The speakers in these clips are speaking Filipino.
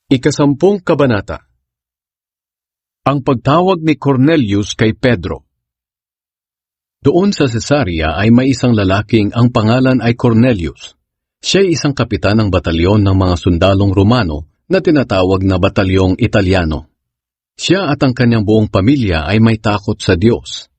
Ikasampung Kabanata. Ang pagtawag ni Cornelius kay Pedro. Doon sa Cesarea ay may isang lalaking ang pangalan ay Cornelius. Siya ay isang kapitan ng batalyon ng mga sundalong Romano na tinatawag na Batalyong Italyano. Siya at ang kanyang buong pamilya ay may takot sa Diyos.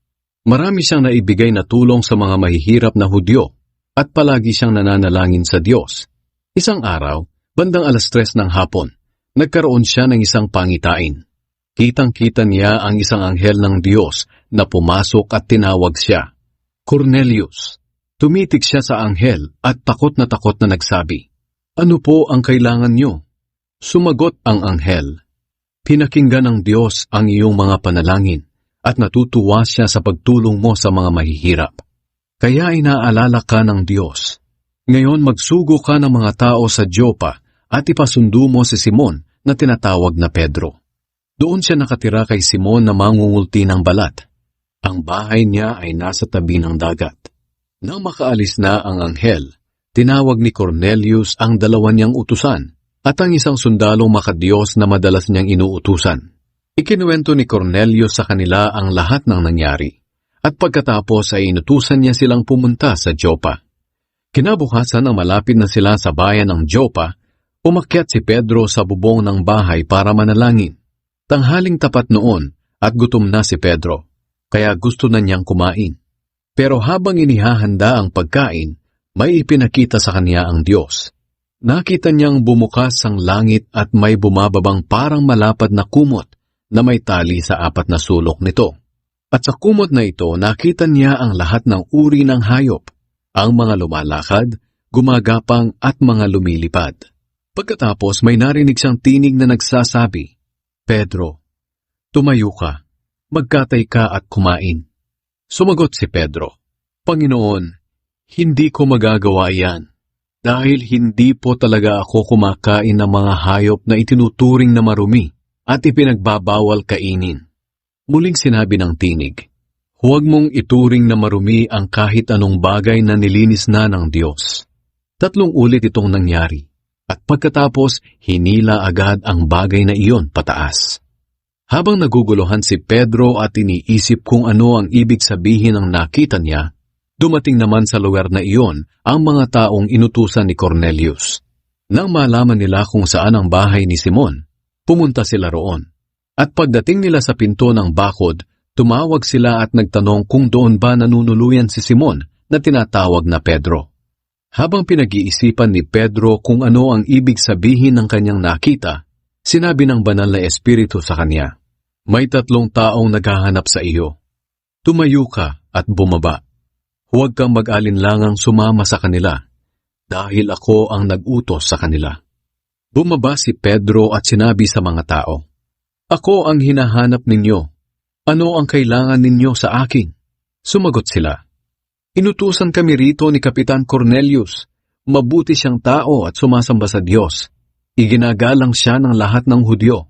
Marami siyang naibigay na tulong sa mga mahihirap na Hudyo at palagi siyang nananalangin sa Diyos. Isang araw, bandang 3:00 ng hapon, nagkaroon siya ng isang pangitain. Kitang-kita niya ang isang anghel ng Diyos na pumasok at tinawag siya, Cornelius. Tumitig siya sa anghel at takot na nagsabi, "Ano po ang kailangan niyo?" Sumagot ang anghel, "Pinakinggan ng Diyos ang iyong mga panalangin at natutuwa siya sa pagtulong mo sa mga mahihirap. Kaya inaalala ka ng Diyos. Ngayon magsugo ka ng mga tao sa Joppa at ipasundo mo si Simon na tinatawag na Pedro. Doon siya nakatira kay Simon na mangungulti ng balat. Ang bahay niya ay nasa tabi ng dagat." Nang makaalis na ang anghel, tinawag ni Cornelius ang 2 niyang utusan at ang isang sundalong makadiyos na madalas niyang inuutusan. Ikinuwento ni Cornelius sa kanila ang lahat ng nangyari at pagkatapos ay inutusan niya silang pumunta sa Joppa. Kinabukasan nang malapit na sila sa bayan ng Joppa, umakyat si Pedro sa bubong ng bahay para manalangin. Tanghaling tapat noon at gutom na si Pedro, kaya gusto na niyang kumain. Pero habang inihahanda ang pagkain, may ipinakita sa kanya ang Diyos. Nakita niyang bumukas ang langit at may bumababang parang malapad na kumot na may tali sa 4 na sulok nito. At sa kumot na ito nakita niya ang lahat ng uri ng hayop, ang mga lumalakad, gumagapang at mga lumilipad. Pagkatapos may narinig siyang tinig na nagsasabi, "Pedro, tumayo ka, magkatay ka at kumain." Sumagot si Pedro, "Panginoon, hindi ko magagawa yan, dahil hindi po talaga ako kumakain ng mga hayop na itinuturing na marumi at ipinagbabawal kainin." Muling sinabi ng tinig, "Huwag mong ituring na marumi ang kahit anong bagay na nilinis na ng Diyos." 3 ulit itong nangyari, at pagkatapos hinila agad ang bagay na iyon pataas. Habang naguguluhan si Pedro at iniisip kung ano ang ibig sabihin ng nakita niya, dumating naman sa lugar na iyon ang mga taong inutusan ni Cornelius. Nang malaman nila kung saan ang bahay ni Simon, pumunta sila roon. At pagdating nila sa pinto ng bakod, tumawag sila at nagtanong kung doon ba nanunuluyan si Simon na tinatawag na Pedro. Habang pinag-iisipan ni Pedro kung ano ang ibig sabihin ng kanyang nakita, sinabi ng banal na espiritu sa kanya, "May 3 taong naghahanap sa iyo. Tumayo ka at bumaba. Huwag kang mag-alinlangang sumama sa kanila, dahil ako ang nag-utos sa kanila." Bumaba si Pedro at sinabi sa mga tao, "Ako ang hinahanap ninyo. Ano ang kailangan ninyo sa akin?" Sumagot sila, "Inutusan kami rito ni Kapitan Cornelius. Mabuti siyang tao at sumasamba sa Diyos. Iginagalang siya ng lahat ng Hudyo.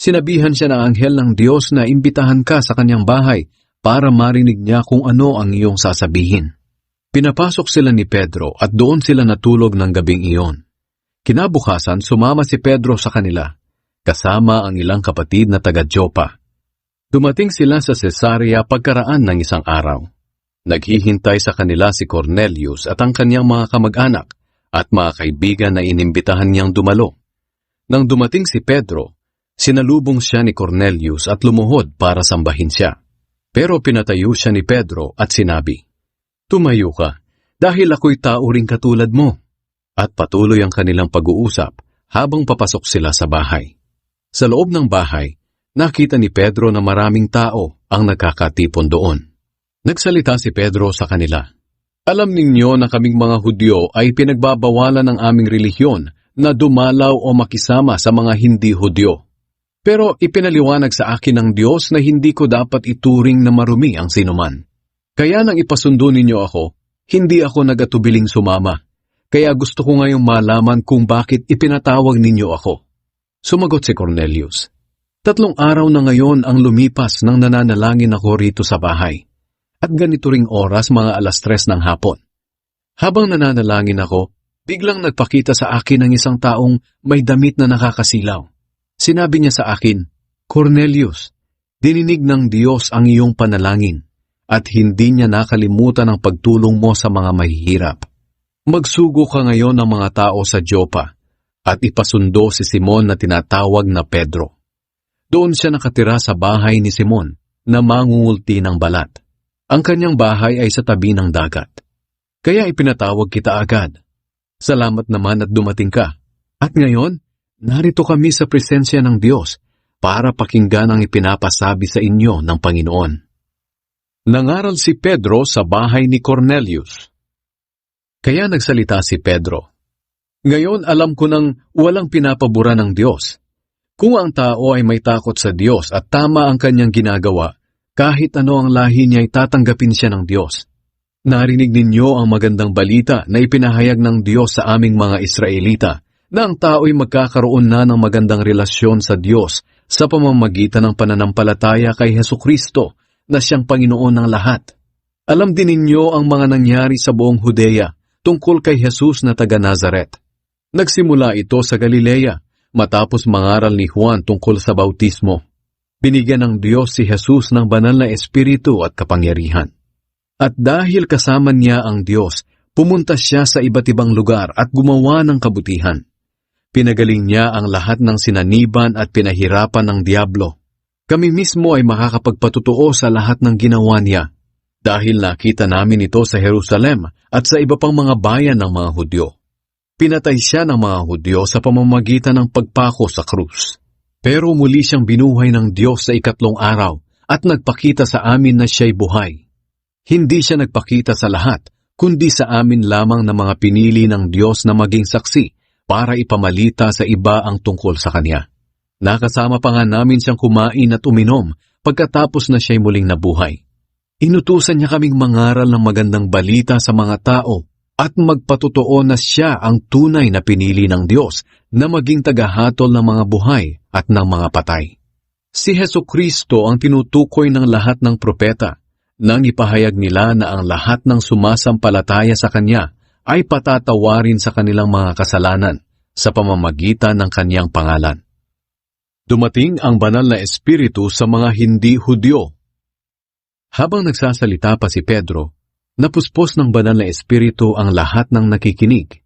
Sinabihan siya ng anghel ng Diyos na imbitahan ka sa kanyang bahay para marinig niya kung ano ang iyong sasabihin." Pinapasok sila ni Pedro at doon sila natulog ng gabing iyon. Kinabukasan sumama si Pedro sa kanila, kasama ang ilang kapatid na taga-Joppa. Dumating sila sa Cesarea pagkaraan ng isang araw. Naghihintay sa kanila si Cornelius at ang kanyang mga kamag-anak at mga kaibigan na inimbitahan niyang dumalo. Nang dumating si Pedro, sinalubong siya ni Cornelius at lumuhod para sambahin siya. Pero pinatayo siya ni Pedro at sinabi, "Tumayo ka, dahil ako'y tao ring katulad mo." At patuloy ang kanilang pag-uusap habang papasok sila sa bahay. Sa loob ng bahay, nakita ni Pedro na maraming tao ang nagkakatipon doon. Nagsalita si Pedro sa kanila, "Alam ninyo na kaming mga Hudyo ay pinagbabawalan ng aming relihiyon na dumalaw o makisama sa mga hindi Hudyo. Pero ipinaliwanag sa akin ng Diyos na hindi ko dapat ituring na marumi ang sinuman. Kaya nang ipasundo ninyo ako, hindi ako nagatubiling sumama. Kaya gusto ko ngayong malaman kung bakit ipinatawag ninyo ako." Sumagot si Cornelius, 3 araw na ngayon ang lumipas nang nananalangin ako rito sa bahay. At ganito ring oras mga 3:00 ng hapon. Habang nananalangin ako, Biglang nagpakita sa akin ang isang taong may damit na nakakasilaw. Sinabi niya sa akin, Cornelius, dininig ng Diyos ang iyong panalangin at hindi niya nakalimutan ang pagtulong mo sa mga mahihirap. Magsugo ka ngayon ng mga tao sa Joppa at ipasundo si Simon na tinatawag na Pedro. Doon siya nakatira sa bahay ni Simon na mangungulti ng balat. Ang kanyang bahay ay sa tabi ng dagat. Kaya ipinatawag kita agad. Salamat naman at dumating ka. At ngayon, narito kami sa presensya ng Diyos para pakinggan ang ipinapasabi sa inyo ng Panginoon. Nangaral si Pedro sa bahay ni Cornelius. Kaya nagsalita si Pedro, ngayon alam ko nang walang pinapabura ng Diyos. Kung ang tao ay may takot sa Diyos at tama ang kanyang ginagawa, kahit ano ang lahi niya ay tatanggapin siya ng Diyos. Narinig ninyo ang magandang balita na ipinahayag ng Diyos sa aming mga Israelita na ang tao'y magkakaroon na ng magandang relasyon sa Diyos sa pamamagitan ng pananampalataya kay Hesukristo na siyang Panginoon ng lahat. Alam din ninyo ang mga nangyari sa buong Judea tungkol kay Jesus na taga Nazaret. Nagsimula ito sa Galilea matapos mangaral ni Juan tungkol sa bautismo. Binigyan ng Diyos si Jesus ng banal na espiritu at kapangyarihan. At dahil kasama niya ang Diyos, pumunta siya sa iba't ibang lugar at gumawa ng kabutihan. Pinagaling niya ang lahat ng sinaniban at pinahirapan ng diablo. Kami mismo ay makakapagpatutuo sa lahat ng ginawa niya, dahil nakita namin ito sa Jerusalem at sa iba pang mga bayan ng mga Hudyo. Pinatay siya ng mga Hudyo sa pamamagitan ng pagpako sa krus. Pero muli siyang binuhay ng Diyos sa ikatlong araw at nagpakita sa amin na siya'y buhay. Hindi siya nagpakita sa lahat, kundi sa amin lamang na mga pinili ng Diyos na maging saksi para ipamalita sa iba ang tungkol sa Kanya. Nakasama pa nga namin siyang kumain at uminom pagkatapos na siya'y muling nabuhay. Inutusan niya kaming mangaral ng magandang balita sa mga tao at magpatotoo na siya ang tunay na pinili ng Diyos na maging tagahatol ng mga buhay at ng mga patay. Si Hesukristo ang tinutukoy ng lahat ng propeta nang ipahayag nila na ang lahat ng sumasampalataya sa Kanya ay patatawarin sa kanilang mga kasalanan sa pamamagitan ng Kanyang pangalan. Dumating ang banal na espiritu sa mga hindi Hudyo. Habang nagsasalita pa si Pedro, napuspos ng banal na espiritu ang lahat ng nakikinig.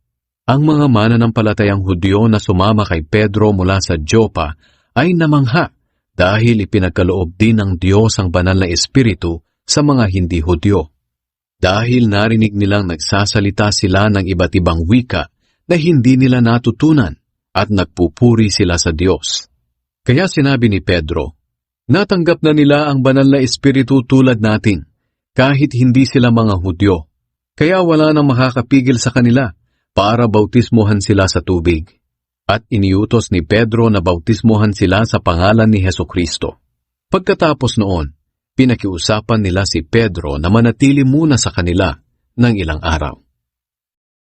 Ang mga mananampalatayang Hudyo na sumama kay Pedro mula sa Joppa ay namangha dahil ipinagkaloob din ng Diyos ang banal na espiritu sa mga hindi Hudyo. Dahil narinig nilang nagsasalita sila ng iba't ibang wika na hindi nila natutunan at nagpupuri sila sa Diyos. Kaya sinabi ni Pedro, natanggap na nila ang banal na espiritu tulad natin, kahit hindi sila mga Hudyo. Kaya wala nang makakapigil sa kanila para bautismuhan sila sa tubig. At iniutos ni Pedro na bautismuhan sila sa pangalan ni Hesukristo. Pagkatapos noon, pinakiusapan nila si Pedro na manatili muna sa kanila ng ilang araw.